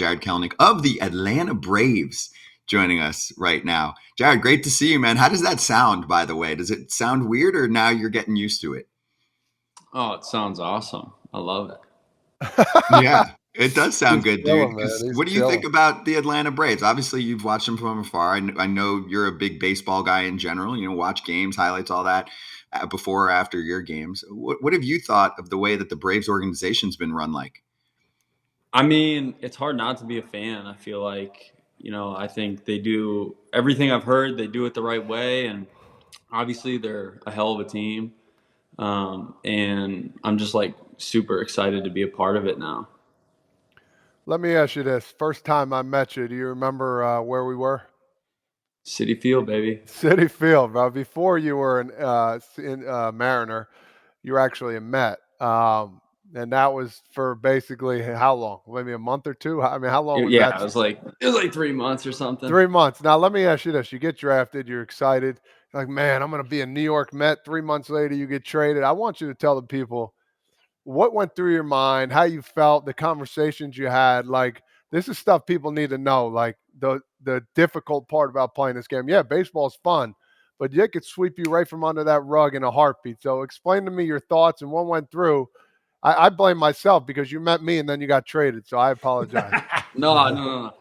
Jarred Kelenic of the Atlanta Braves joining us right now. Jarred, great to see you, man. How does that sound, by the way? Does it sound weird or now you're getting used to it? Oh, it sounds awesome. I love it. Yeah, it does sound He's good, dude. chilling, man. 'Cause He's what do you think chilling. about the Atlanta Braves? Obviously, you've watched them from afar. I know you're a big baseball guy in general. Watch games, highlights, all that before or after your games. What have you thought of the way that the Braves organization's been run like? I mean, it's hard not to be a fan. I feel like, I think they do everything I've heard, they do it the right way. And obviously, they're a hell of a team. And I'm just like super excited to be a part of it now. Let me ask you this. First time I met you, do you remember where we were? City Field, baby. City Field, bro. Before you were in Mariner, you were actually a Met. And that was for basically how long? Maybe a month or two? I mean, how long was Yeah, that? it was like 3 months or something. 3 months. Now, let me ask you this. You get drafted, you're excited. You're like, man, I'm going to be a New York Met. 3 months later, you get traded. I want you to tell the people what went through your mind, how you felt, the conversations you had. Like, this is stuff people need to know. Like, the difficult part about playing this game. Yeah, baseball's fun, but they could sweep you right from under that rug in a heartbeat. So explain to me your thoughts and what went through. I blame myself because you met me and then you got traded. So I apologize. No.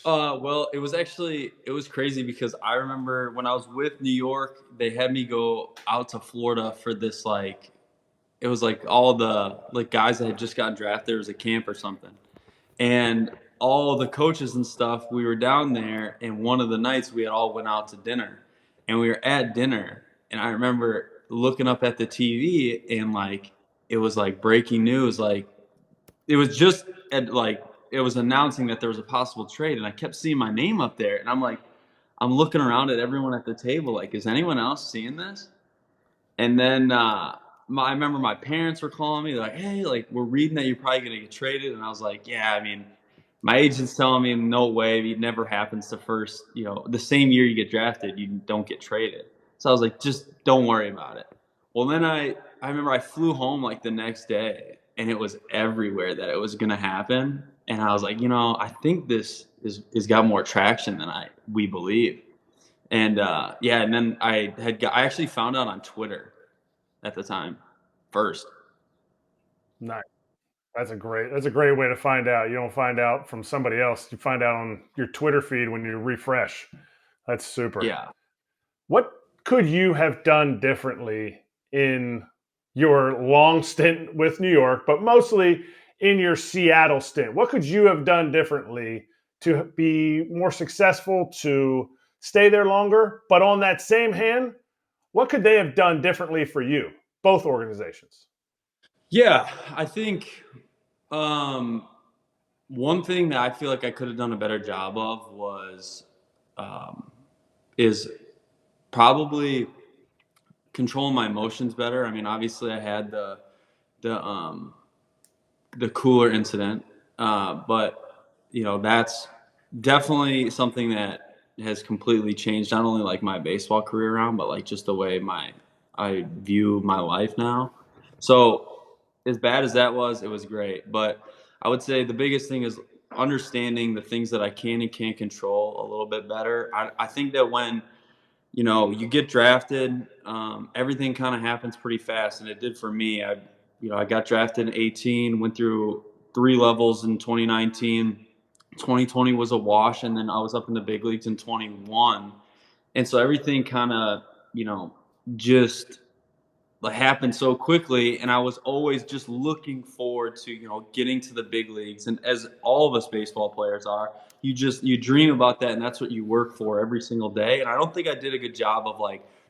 Well, it was crazy because I remember when I was with New York, they had me go out to Florida for this it was like all the guys that had just gotten drafted. There was a camp or something, and all the coaches and stuff. We were down there, and one of the nights we had all went out to dinner, and we were at dinner, and I remember looking up at the TV and it was like breaking news, it was just at it was announcing that there was a possible trade, and I kept seeing my name up there, and I'm looking around at everyone at the table, like, is anyone else seeing this? And then I remember my parents were calling me like, hey, we're reading that you're probably going to get traded, and I was like, yeah, I mean, my agent's telling me no way, it never happens to first, the same year you get drafted, you don't get traded. So I was like, just don't worry about it. Well, then I remember I flew home the next day, and it was everywhere that it was going to happen. And I was like, I think this is got more traction than we believe. And yeah, and then I actually found out on Twitter at the time first. Nice. That's a great way to find out. You don't find out from somebody else. You find out on your Twitter feed when you refresh. That's super. Yeah. What could you have done differently in your long stint with New York, but mostly in your Seattle stint? What could you have done differently to be more successful, to stay there longer? But on that same hand, what could they have done differently for you, both organizations? Yeah, I think one thing that I feel like I could have done a better job of was is probably controlling my emotions better. I mean, obviously, I had the um, the cooler incident, but that's definitely something that has completely changed not only my baseball career around, but just the way I view my life now. So as bad as that was, it was great. But I would say the biggest thing is understanding the things that I can and can't control a little bit better. I think that when you get drafted, everything kind of happens pretty fast, and it did for me. I got drafted in 18, went through 3 levels in 2019. 2020 was a wash, and then I was up in the big leagues in 21. And so everything kind of, just happened so quickly, and I was always just looking forward to getting to the big leagues. And as all of us baseball players are, you dream about that, and that's what you work for every single day. And I don't think I did a good job of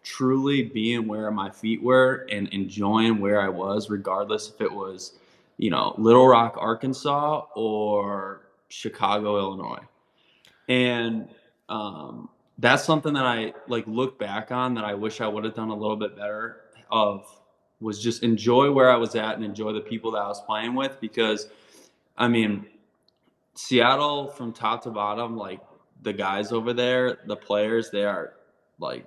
truly being where my feet were and enjoying where I was, regardless if it was Little Rock, Arkansas, or Chicago, Illinois. And that's something that I look back on that I wish I would have done a little bit better of, was just enjoy where I was at and enjoy the people that I was playing with. Because I mean, Seattle from top to bottom, the guys over there, the players, they're my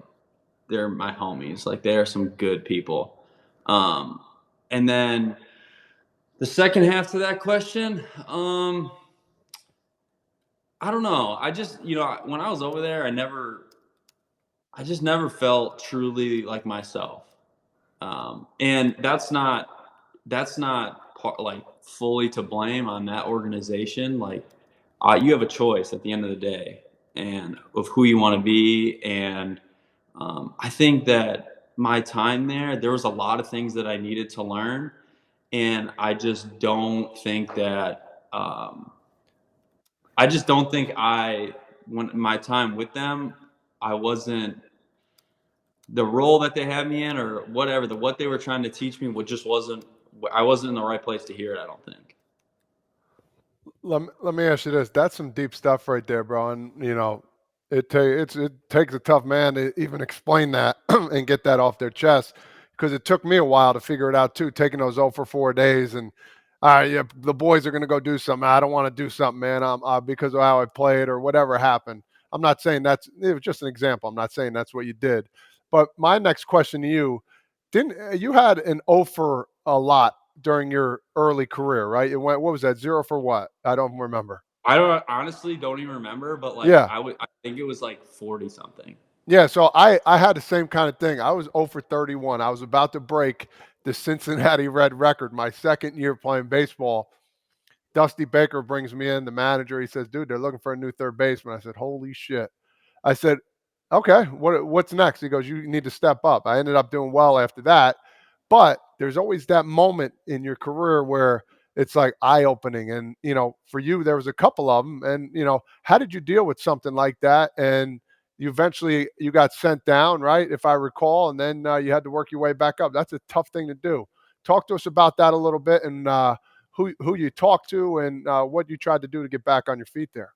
homies. They are some good people. And then the second half to that question, I don't know. I just, when I was over there, I just never felt truly like myself. And that's not like fully to blame on that organization. Like, you have a choice at the end of the day, and of who you want to be. And I think that my time there was a lot of things that I needed to learn, and I just don't think that. I just don't think when my time with them, I wasn't the role that they had me in, or whatever, what they were trying to teach me, just wasn't. I wasn't in the right place to hear it, I don't think. Let me ask you this. That's some deep stuff right there, bro. And it takes a tough man to even explain that and get that off their chest, because it took me a while to figure it out too. Taking those 0 for 4 days, and yeah, the boys are gonna go do something. I don't want to do something, man. Because of how I played or whatever happened. I'm not saying it was just an example. I'm not saying that's what you did. But my next question to you, didn't you had an 0 for a lot during your early career, right? It went, what was that, 0 for what? I don't remember. I don't even remember, but like Yeah. I think it was like 40 something. Yeah. So I had the same kind of thing. I was 0 for 31. I was about to break the Cincinnati Red record my second year playing baseball. Dusty Baker brings me in, the manager. He says, dude, they're looking for a new third baseman. I said, holy shit. I said, okay, what's next? He goes, you need to step up. I ended up doing well after that. But there's always that moment in your career where it's like eye opening. And, for you, there was a couple of them. And, how did you deal with something like that? And you got sent down, right? If I recall, and then you had to work your way back up. That's a tough thing to do. Talk to us about that a little bit, and who you talked to, and what you tried to do to get back on your feet there.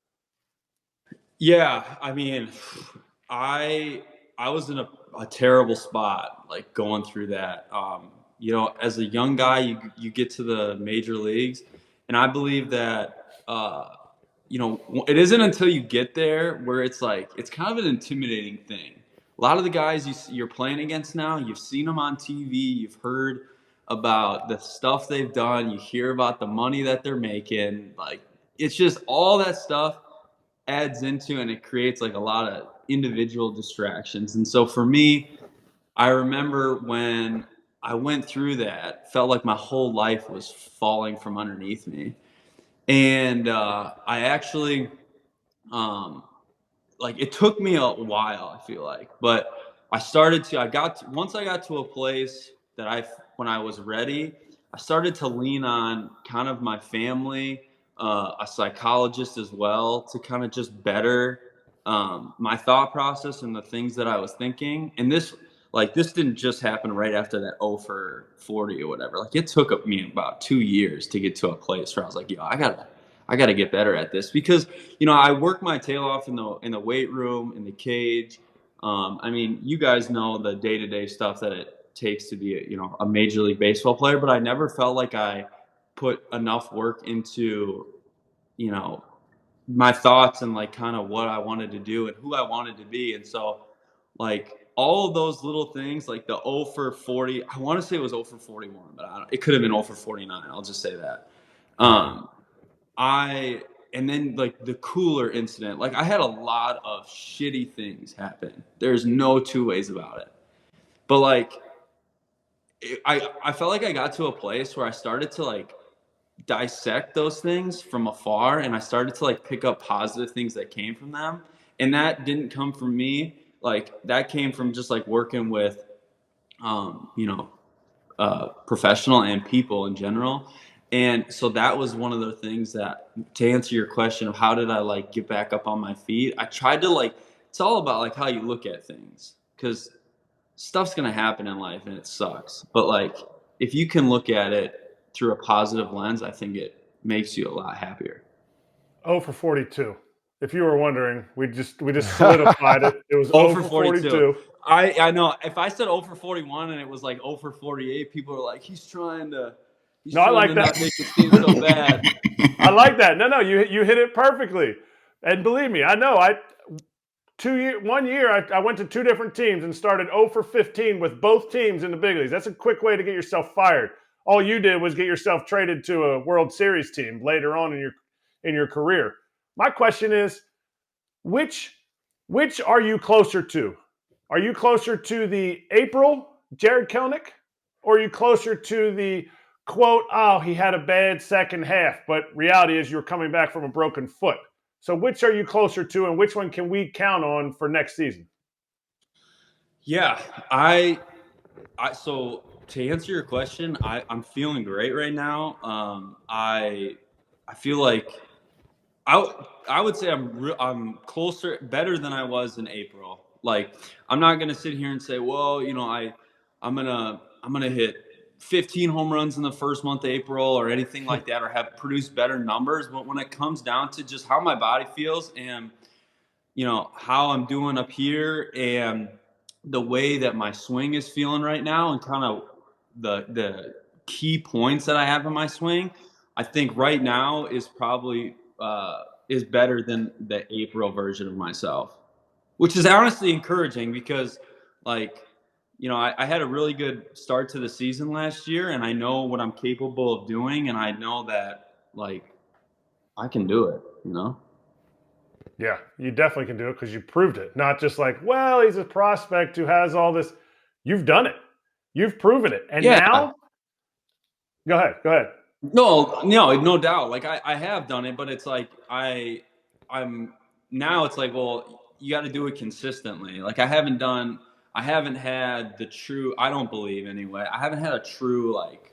Yeah, I mean, I I was in a terrible spot, like going through that. As a young guy, you get to the major leagues, and I believe that it isn't until you get there where it's like it's kind of an intimidating thing. A lot of the guys you're playing against now, you've seen them on TV, you've heard about the stuff they've done, you hear about the money that they're making. Like, it's just all that stuff adds into, and it creates like a lot of individual distractions. And so for me, I remember when I went through that, felt like my whole life was falling from underneath me. And I actually, um, like, it took me a while, I feel like, but once I got to a place that when I was ready, I started to lean on kind of my family, a psychologist as well, to kind of just better my thought process and the things that I was thinking. And this didn't just happen right after that 0 for 40 or whatever. Like, it took me about 2 years to get to a place where I was like, I gotta get better at this, because I work my tail off in the weight room, in the cage. I mean, you guys know the day to day stuff that it takes to be a Major League Baseball player, but I never felt like I put enough work into you know my thoughts and like kind of what I wanted to do and who I wanted to be. And so, like, all of those little things, like the 0 for 40, I want to say it was 0 for 41, but it could have been 0 for 49. I'll just say that. Um, I and then, like, the cooler incident, like, I had a lot of shitty things happen. There's no two ways about it. But like, I felt like I got to a place where I started to like dissect those things from afar, and I started to like pick up positive things that came from them. And that didn't come from me. Like, that came from just like working with um, you know, professional and people in general. And so that was one of the things that, to answer your question of how did I like get back up on my feet, I tried to like, it's all about like how you look at things, because stuff's going to happen in life and it sucks. But like, if you can look at it through a positive lens, I think it makes you a lot happier. 0 for 42. If you were wondering, we just solidified it. It was 0 for 42. I know if I said 0 for 41 and it was like 0 for 48, people are like, he's trying to I like that. not make it seem so bad. I like that. No, you hit it perfectly. And believe me, I know. 1 year I went to 2 different teams and started 0 for 15 with both teams in the big leagues. That's a quick way to get yourself fired. All you did was get yourself traded to a World Series team later on in your career. My question is, which are you closer to? Are you closer to the April Jarred Kelenic, or are you closer to the quote, oh, he had a bad second half, but reality is you're coming back from a broken foot? So which are you closer to, and which one can we count on for next season? Yeah, so to answer your question, I'm feeling great right now. I feel like I would say I'm closer, better than I was in April. Like, I'm not gonna sit here and say, well, I'm gonna hit 15 home runs in the first month of April or anything like that, or have produced better numbers. But when it comes down to just how my body feels and how I'm doing up here and the way that my swing is feeling right now, and kind of the key points that I have in my swing, I think right now is probably is better than the April version of myself, which is honestly encouraging because, like, I had a really good start to the season last year, and I know what I'm capable of doing, and I know that, like, I can do it. Yeah, you definitely can do it because you proved it. Not just like, well, he's a prospect who has all this. You've done it. You've proven it. And Yeah. now, go ahead. Go ahead. No doubt. Like, I have done it, but it's like I'm now it's like, well, you got to do it consistently. Like, I haven't had the true, I don't believe anyway. I haven't had a true, like,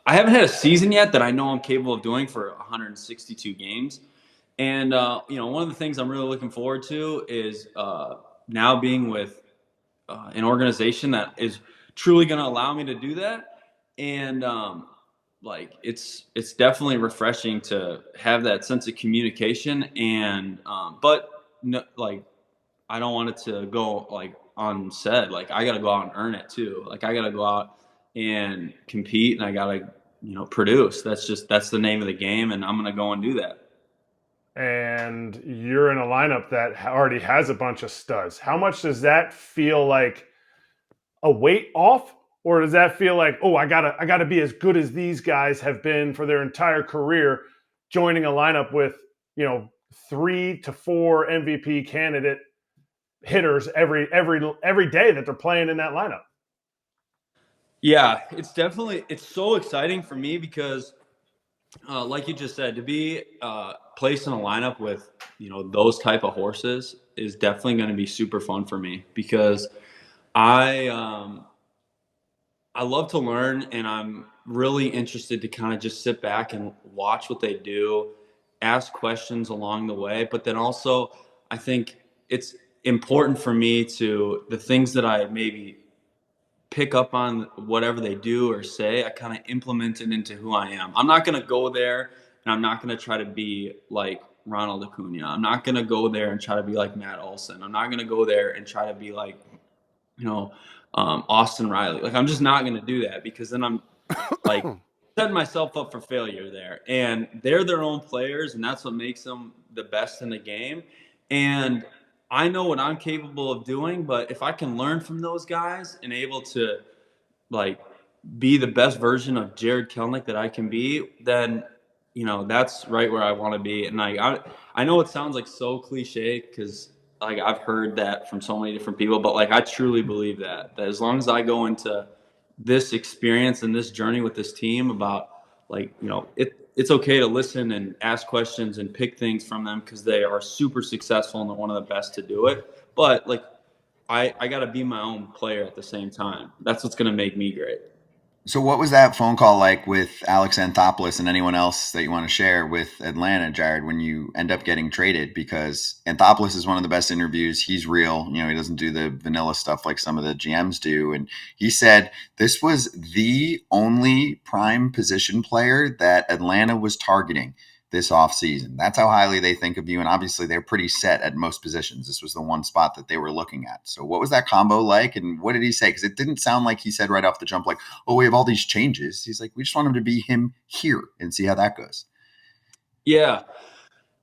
I haven't had a season yet that I know I'm capable of doing for 162 games. And one of the things I'm really looking forward to is now being with an organization that is truly going to allow me to do that. And like, it's definitely refreshing to have that sense of communication. And but no, like, I don't want it to go like unsaid. Like, I got to go out and earn it too. Like, I got to go out and compete, and I got to produce. That's the name of the game, and I'm going to go and do that. And you're in a lineup that already has a bunch of studs. How much does that feel like a weight off, or does that feel like, oh, I gotta be as good as these guys have been for their entire career, joining a lineup with 3 to 4 MVP candidate hitters every day that they're playing in that lineup? Yeah, it's so exciting for me because, like you just said, to be placed in a lineup with those type of horses is definitely going to be super fun for me, because I love to learn, and I'm really interested to kind of just sit back and watch what they do, ask questions along the way. But then also, I think it's important for me to, the things that I maybe pick up on, whatever they do or say, I kind of implement it into who I am. I'm not going to go there and I'm not going to try to be like Ronald Acuna. I'm not going to go there and try to be like Matt Olson. I'm not going to go there and try to be like, Austin Riley. Like, I'm just not going to do that, because then I'm like setting myself up for failure there. And they're their own players, and that's what makes them the best in the game. And I know what I'm capable of doing, but if I can learn from those guys and able to, like, be the best version of Jarred Kelenic that I can be, then that's right where I want to be. And I know it sounds like so cliche, because like I've heard that from so many different people, but like I truly believe that as long as I go into this experience and this journey with this team about, like, it's okay to listen and ask questions and pick things from them, because they are super successful and they're one of the best to do it. But like, I got to be my own player at the same time. That's what's going to make me great. So what was that phone call like with Alex Anthopoulos and anyone else that you want to share with Atlanta, Jarred, when you end up getting traded? Because Anthopoulos is one of the best interviews. He's real. He doesn't do the vanilla stuff like some of the GMs do. And he said this was the only prime position player that Atlanta was targeting this offseason. That's how highly they think of you. And obviously they're pretty set at most positions. This was the one spot that they were looking at. So what was that combo like? And what did he say? Because it didn't sound like he said right off the jump, like, oh, we have all these changes. He's like, we just want him to be him here and see how that goes. Yeah.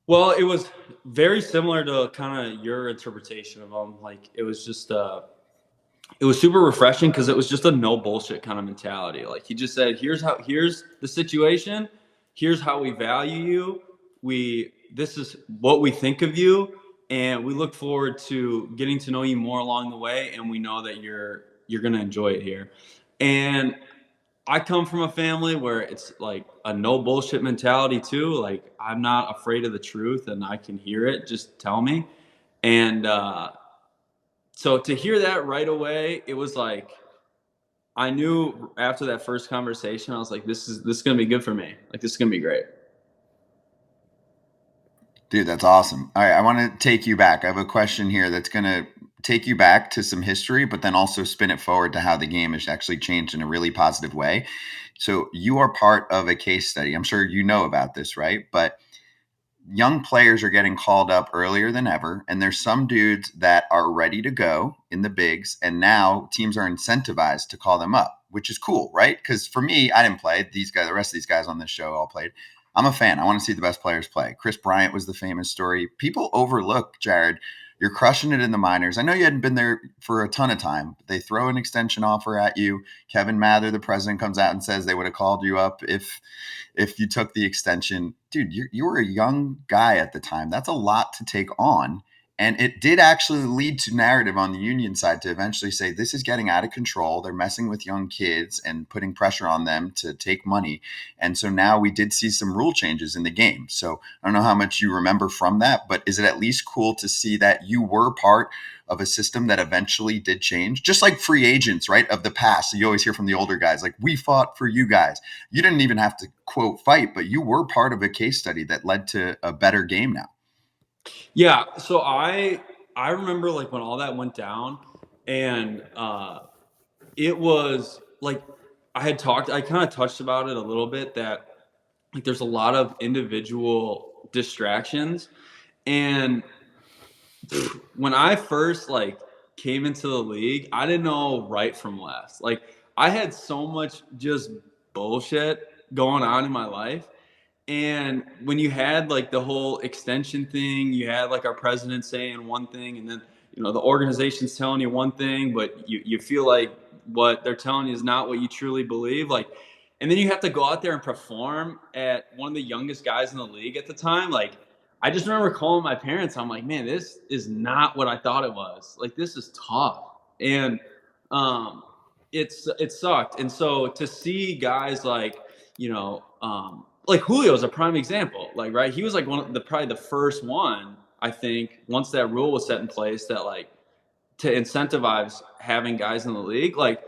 Well, it was very similar to kind of your interpretation of him. Like, it was just, it was super refreshing, because it was just a no bullshit kind of mentality. Like, he just said, here's the situation. Here's how we value you. this is what we think of you, and we look forward to getting to know you more along the way, and we know that you're going to enjoy it here. And I come from a family where it's like a no bullshit mentality too. Like, I'm not afraid of the truth, and I can hear it. Just tell me. And so to hear that right away, it was like I knew after that first conversation, I was like, this is gonna be good for me. Like, this is gonna be great. Dude, that's awesome. All right, I want to take you back. I have a question here that's going to take you back to some history, but then also spin it forward to how the game has actually changed in a really positive way. So you are part of a case study. I'm sure you know about this, right? But young players are getting called up earlier than ever, and there's some dudes that are ready to go in the bigs, and now teams are incentivized to call them up, which is cool, right? Because for me, I didn't play. These guys, the rest of these guys on this show all played. I'm a fan. I want to see the best players play. Chris Bryant was the famous story. People overlook, Jarred. You're crushing it in the minors. I know you hadn't been there for a ton of time. They throw an extension offer at you. Kevin Mather, the president, comes out and says they would have called you up if you took the extension. Dude, you were a young guy at the time. That's a lot to take on. And it did actually lead to narrative on the union side to eventually say this is getting out of control. They're messing with young kids and putting pressure on them to take money. And so now we did see some rule changes in the game. So I don't know how much you remember from that, but is it at least cool to see that you were part of a system that eventually did change? Just like free agents, right, of the past. So you always hear from the older guys, like, we fought for you guys. You didn't even have to, quote, fight, but you were part of a case study that led to a better game now. Yeah, so I remember like when all that went down, and it was like I kind of touched about it a little bit, that like there's a lot of individual distractions. And when I first like came into the league, I didn't know right from left. Like, I had so much just bullshit going on in my life. And when you had like the whole extension thing, you had like our president saying one thing, and then the organization's telling you one thing, but you feel like what they're telling you is not what you truly believe. Like, and then you have to go out there and perform at one of the youngest guys in the league at the time. Like, I just remember calling my parents. I'm like, man, this is not what I thought it was. Like, this is tough. And it sucked. And so to see guys like, like Julio is a prime example. Like, right, he was like probably the first one, I think, once that rule was set in place, that like to incentivize having guys in the league. Like,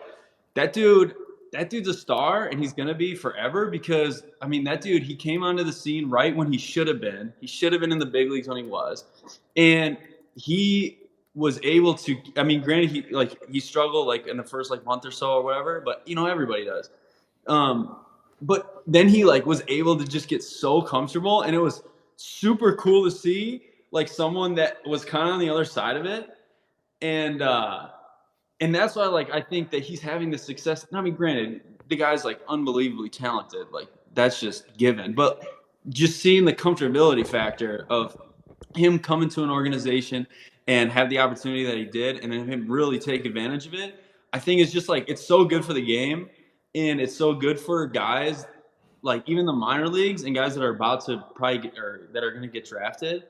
that dude's a star, and he's gonna be forever, because I mean, that dude, he came onto the scene right when he should have been. He should have been in the big leagues when he was, and he was able to. I mean, granted, he struggled like in the first like month or so or whatever, but everybody does. But then he like was able to just get so comfortable, and it was super cool to see like someone that was kind of on the other side of it. And that's why, like, I think that he's having the success. I mean, granted, the guy's like unbelievably talented, like that's just given. But just seeing the comfortability factor of him coming to an organization and have the opportunity that he did, and then him really take advantage of it, I think it's just like, it's so good for the game, and it's so good for guys like even the minor leagues and guys that are about to probably get, or that are going to get drafted,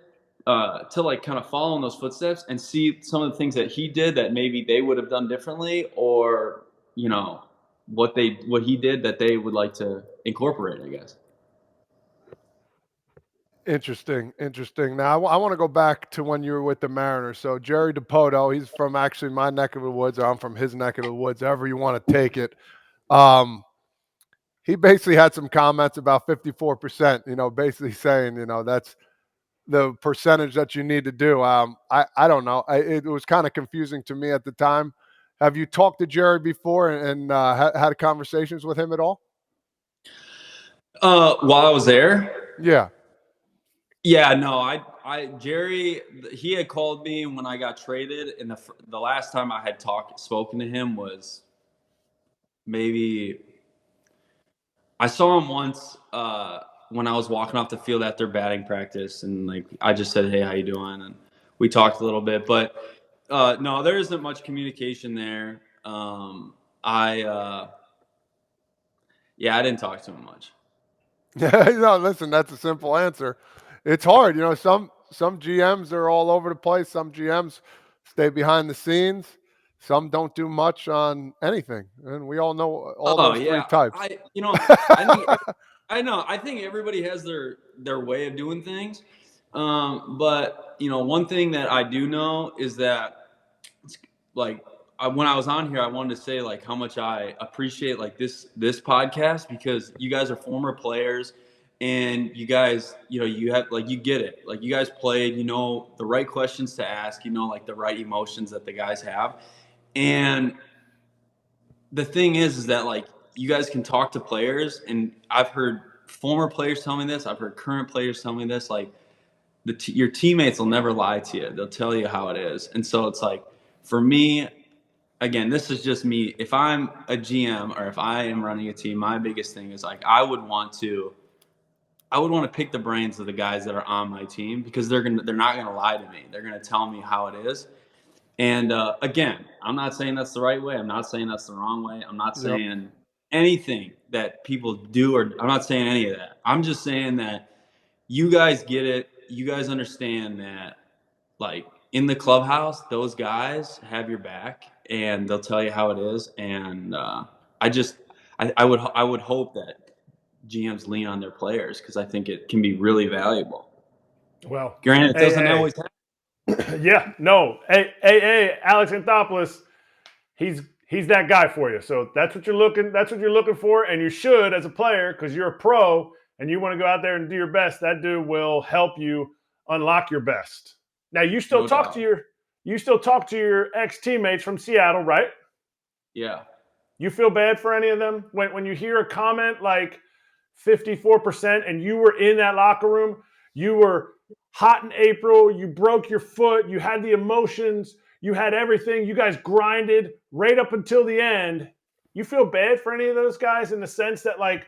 to like kind of follow in those footsteps and see some of the things that he did that maybe they would have done differently, or what he did that they would like to incorporate, I guess. Interesting. Now, I want to go back to when you were with the Mariners. So Jerry Dipoto, he's from actually my neck of the woods. I'm from his neck of the woods, however you want to take it. He basically had some comments about 54%, basically saying, that's the percentage that you need to do. I don't know. It was kind of confusing to me at the time. Have you talked to Jerry before and had conversations with him at all? While I was there? Yeah. Yeah, no, Jerry, he had called me when I got traded, and the last time I had spoken to him was maybe I saw him once when I was walking off the field after batting practice, and like I just said, "Hey, how you doing?" And we talked a little bit, but no, there isn't much communication there. I didn't talk to him much. No, listen, that's a simple answer. It's hard. Some GMs are all over the place. Some GMs stay behind the scenes. Some don't do much on anything. And we all know all Oh those three yeah, types. I think I think everybody has their way of doing things. But one thing that I do know is that like when I was on here, I wanted to say like how much I appreciate like this podcast because you guys are former players and you guys you have like you get it, like you guys played, the right questions to ask, like the right emotions that the guys have. And the thing is that like you guys can talk to players, and I've heard former players tell me this, I've heard current players tell me this, like your teammates will never lie to you, they'll tell you how it is. And so it's like for me, again, this is just me, if I'm a GM or if I am running a team, my biggest thing is like I would want to pick the brains of the guys that are on my team because they're not gonna lie to me, they're gonna tell me how it is. And again, I'm not saying that's the right way. I'm not saying that's the wrong way. I'm not Yep. saying anything that people do, or I'm not saying any of that. I'm just saying that you guys get it. You guys understand that, like, in the clubhouse, those guys have your back and they'll tell you how it is. And I would hope that GMs lean on their players because I think it can be really valuable. Well, Granted, it doesn't always happen. Yeah, no. Hey, Alex Anthopoulos, he's that guy for you. So that's what you're looking for, and you should as a player because you're a pro and you want to go out there and do your best. That dude will help you unlock your best. Now you still talk to your ex teammates from Seattle, right? Yeah. You feel bad for any of them when you hear a comment like 54% and you were in that locker room, you were hot in April, you broke your foot, you had the emotions, you had everything, you guys grinded right up until the end. You feel bad for any of those guys in the sense that like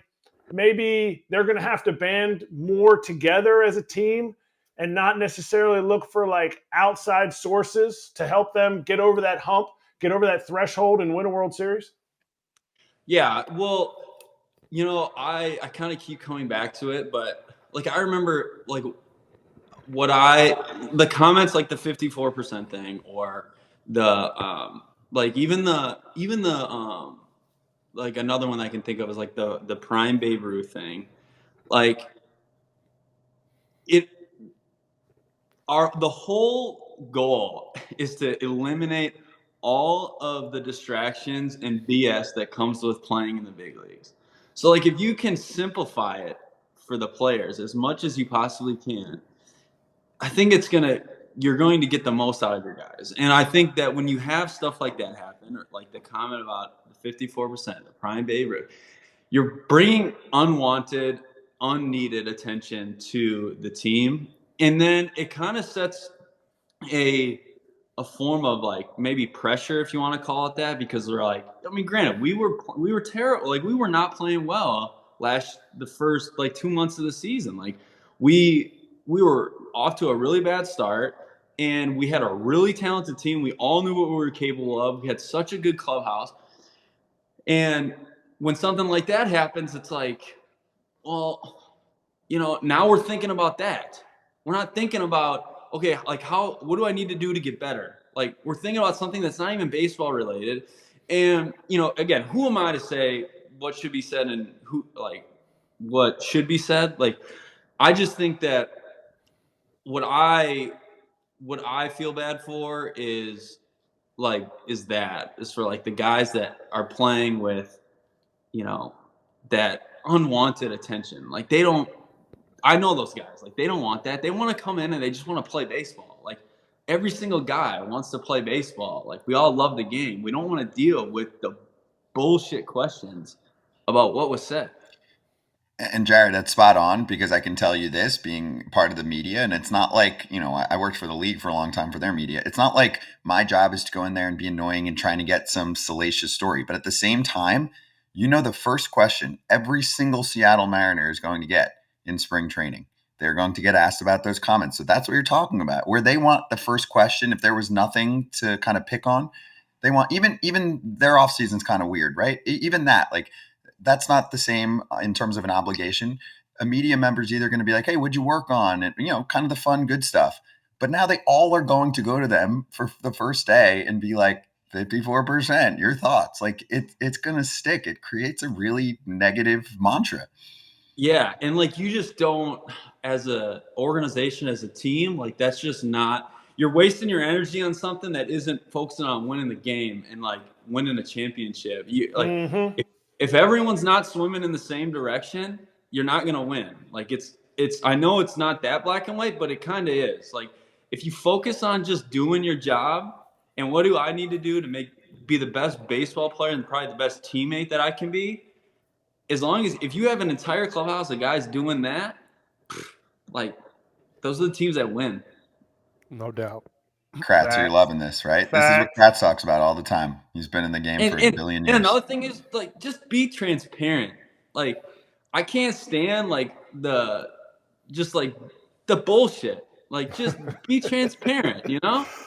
maybe they're going to have to band more together as a team and not necessarily look for like outside sources to help them get over that hump, get over that threshold and win a World Series? Yeah, well, I kind of keep coming back to it, but like I remember like the comments like the 54% thing or the like even the like another one I can think of is like the prime Babe Ruth thing. Like the whole goal is to eliminate all of the distractions and BS that comes with playing in the big leagues. So like if you can simplify it for the players as much as you possibly can, I think you're going to get the most out of your guys. And I think that when you have stuff like that happen, or like the comment about the 54%, the prime Babe Ruth, you're bringing unwanted, unneeded attention to the team. And then it kind of sets a form of like maybe pressure, if you want to call it that, because they're like, I mean, granted, we were terrible, like we were not playing well the first like 2 months of the season. Like we were off to a really bad start, and we had a really talented team. We all knew what we were capable of. We had such a good clubhouse, and when something like that happens, it's like, well, now we're thinking about that. We're not thinking about, okay, like what do I need to do to get better? Like we're thinking about something that's not even baseball related. And, again, who am I to say what should be said and what should be said? Like, I just think that what I feel bad for is for like the guys that are playing with, that unwanted attention. Like I know those guys. Like they don't want that. They want to come in and they just want to play baseball. Like every single guy wants to play baseball. Like we all love the game. We don't want to deal with the bullshit questions about what was said. And Jarred, that's spot on because I can tell you this being part of the media, and it's not like, I worked for the league for a long time for their media. It's not like my job is to go in there and be annoying and trying to get some salacious story. But at the same time, the first question every single Seattle Mariner is going to get in spring training. They're going to get asked about those comments. So that's what you're talking about, where they want the first question. If there was nothing to kind of pick on, they want even their off season's kind of weird, right? Even that, like, that's not the same in terms of an obligation. a media member is either going to be like, hey, what'd you work on? And, kind of the fun, good stuff. But now they all are going to go to them for the first day and be like, 54%, your thoughts. Like it's going to stick. It creates a really negative mantra. Yeah. And like, you just don't, as a organization, as a team, like that's just not, you're wasting your energy on something that isn't focusing on winning the game and like winning a championship. You like, if everyone's not swimming in the same direction, you're not going to win. Like I know it's not that black and white, but it kind of is. Like if you focus on just doing your job and what do I need to do to be the best baseball player and probably the best teammate that I can be, as long as if you have an entire clubhouse of guys doing that, like those are the teams that win. No doubt. Kratz, you're loving this, right? This is what Kratz talks about all the time. He's been in the game for a billion years. And another thing is like just be transparent. Like I can't stand like the bullshit. Like just be transparent,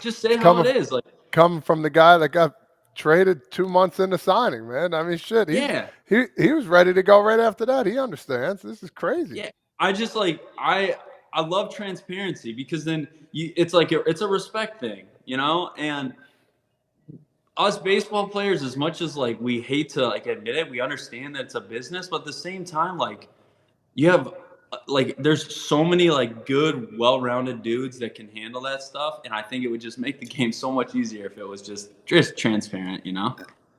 Just say how it is. Like coming from the guy that got traded 2 months into signing, man. I mean, shit. He was ready to go right after that. He understands. This is crazy. Yeah, I just like I love transparency because then it's like it's a respect thing, and us baseball players, as much as like we hate to like admit it, we understand that it's a business, but at the same time, like you have like there's so many like good, well-rounded dudes that can handle that stuff, and I think it would just make the game so much easier if it was just transparent,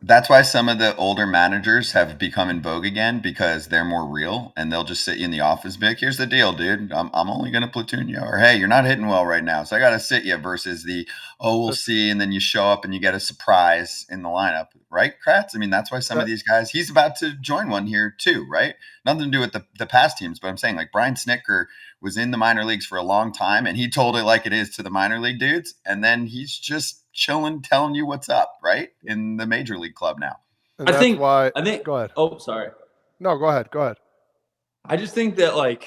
That's why some of the older managers have become in vogue again, because they're more real and they'll just sit you in the office and be like, here's the deal, dude. I'm only going to platoon you. Or, hey, you're not hitting well right now, so I got to sit you, versus we'll see. And then you show up and you get a surprise in the lineup. Right, Kratz? I mean, that's why some of these guys, he's about to join one here too, right? Nothing to do with the past teams, but I'm saying like Brian Snitker was in the minor leagues for a long time and he told it like it is to the minor league dudes. And then he's just chilling, telling you what's up, right? In the major league club now. And I think go ahead. Oh, sorry. No, go ahead. I just think that like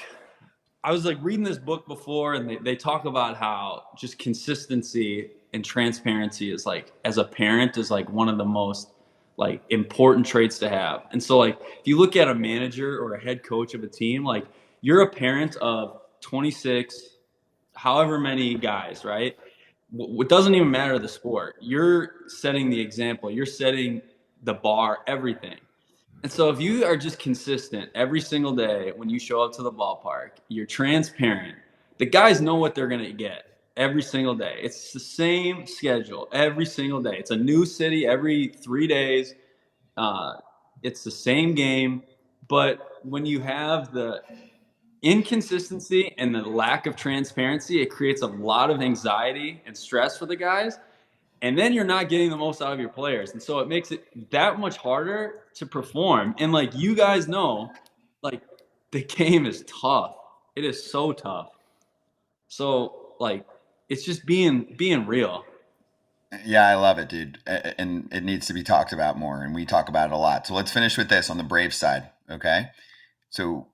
I was like reading this book before and they talk about how just consistency and transparency is like, as a parent, is like one of the most like important traits to have. And so like if you look at a manager or a head coach of a team, like you're a parent of 26, however many guys, right? It doesn't even matter the sport. You're setting the example. You're setting the bar, everything. And so if you are just consistent every single day when you show up to the ballpark, you're transparent, the guys know what they're going to get every single day. It's the same schedule every single day. It's a new city every 3 days. It's the same game. But when you have the inconsistency and the lack of transparency, it creates a lot of anxiety and stress for the guys. And then you're not getting the most out of your players. And so it makes it that much harder to perform. And like you guys know, like the game is tough. It is so tough. So like it's just being real. Yeah, I love it, dude. And it needs to be talked about more. And we talk about it a lot. So let's finish with this on the Braves side. Okay. So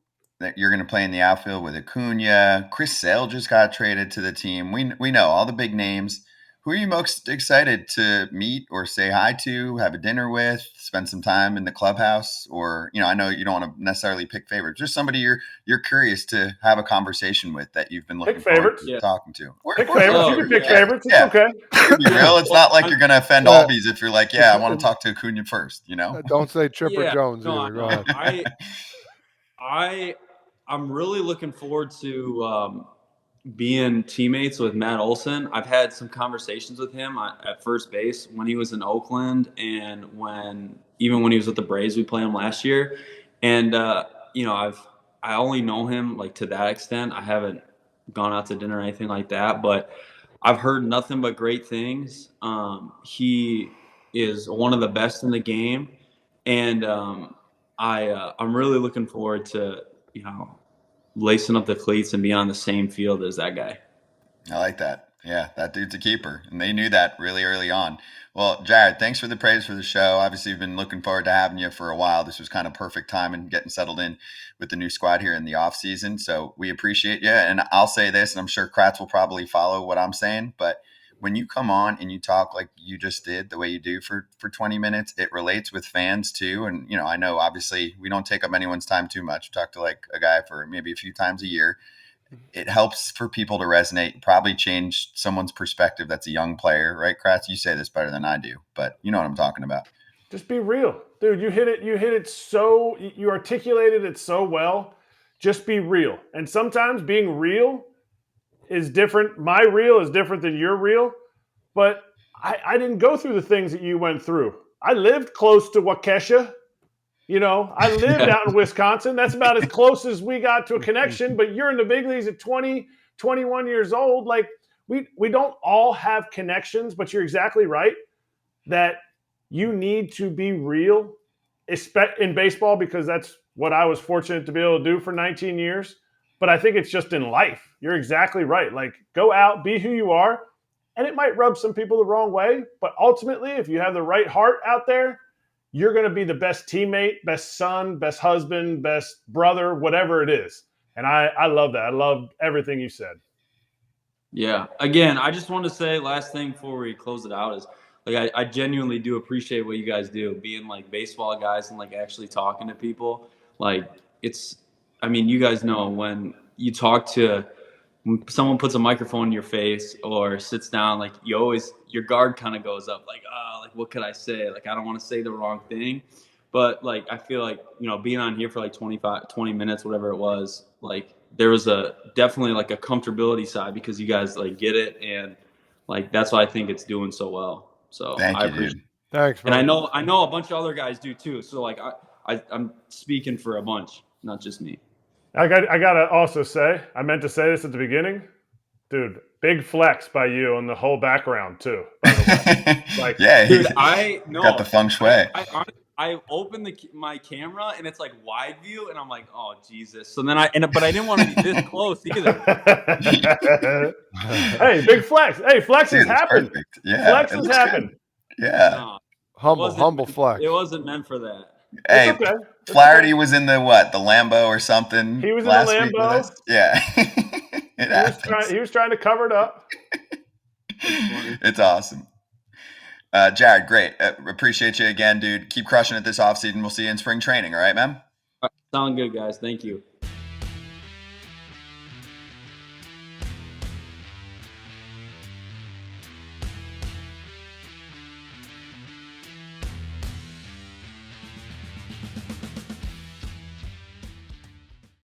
you're going to play in the outfield with Acuna. Chris Sale just got traded to the team. We know all the big names. Who are you most excited to meet or say hi to, have a dinner with, spend some time in the clubhouse? Or, I know you don't want to necessarily pick favorites. Just somebody you're curious to have a conversation with that you've been looking forward to talking to. Pick favorites. You can pick favorites. It's okay. Be real. It's not like you're going to offend Albies if you're like, I want to talk to Acuna first, Don't say Chipper Jones either. Go ahead. I'm really looking forward to being teammates with Matt Olson. I've had some conversations with him at first base when he was in Oakland, and even when he was with the Braves, we played him last year. And I only know him like to that extent. I haven't gone out to dinner or anything like that, but I've heard nothing but great things. He is one of the best in the game, and I'm really looking forward to lacing up the cleats and be on the same field as that guy. I like that. Yeah, that dude's a keeper. And they knew that really early on. Well, Jarred, thanks for the praise for the show. Obviously, we've been looking forward to having you for a while. This was kind of perfect time and getting settled in with the new squad here in the off season. So we appreciate you. And I'll say this, and I'm sure Kratz will probably follow what I'm saying, but when you come on and you talk like you just did, the way you do for 20 minutes, it relates with fans too. And, you know, I know obviously we don't take up anyone's time too much. Talk to like a guy for maybe a few times a year. It helps for people to resonate, probably change someone's perspective. That's a young player, right? Kratz, you say this better than I do, but you know what I'm talking about. Just be real, dude. You hit it so, you articulated it so well. Just be real. And sometimes being real is different. My real is different than your real, but I didn't go through the things that you went through. I lived close to Waukesha. You know, I lived out in Wisconsin. That's about as close as we got to a connection, but you're in the big leagues at 20, 21 years old. Like, we don't all have connections, but you're exactly right that you need to be real in baseball, because that's what I was fortunate to be able to do for 19 years. But I think it's just in life. You're exactly right. Like, go out, be who you are, and it might rub some people the wrong way. But ultimately, if you have the right heart out there, you're going to be the best teammate, best son, best husband, best brother, whatever it is. And I love that. I love everything you said. Yeah. Again, I just want to say last thing before we close it out is like I genuinely do appreciate what you guys do, being like baseball guys and like actually talking to people. Like I mean, you guys know when you talk to when someone puts a microphone in your face or sits down, like your guard kind of goes up, like what could I say? Like I don't want to say the wrong thing. But like I feel like, you know, being on here for like 20 minutes, whatever it was, like there was definitely like a comfortability side because you guys like get it, and like that's why I think it's doing so well. So Thank I you, appreciate dude. it. Thanks, And man. I know a bunch of other guys do too. So like I'm speaking for a bunch, not just me. I gotta also say, I meant to say this at the beginning, dude. Big flex by you on the whole background too. By the way, like, yeah, dude, got the feng shui. I opened my camera and it's like wide view, and I'm like, oh Jesus. So then but I didn't want to be this close either. Hey, big flex. Hey, flex Dude, has that's happened. perfect. Yeah, Flex it has looks happened. good. Yeah. No, humble flex. It wasn't meant for that. It's Hey, okay. It's Flaherty okay. was in the Lambo or something He was in the last week with us. Lambo. Yeah, it happens. He was trying to cover it up. It's awesome. Jarred, great. Appreciate you again, dude. Keep crushing it this offseason. We'll see you in spring training. All right, man? Sound good, guys. Thank you.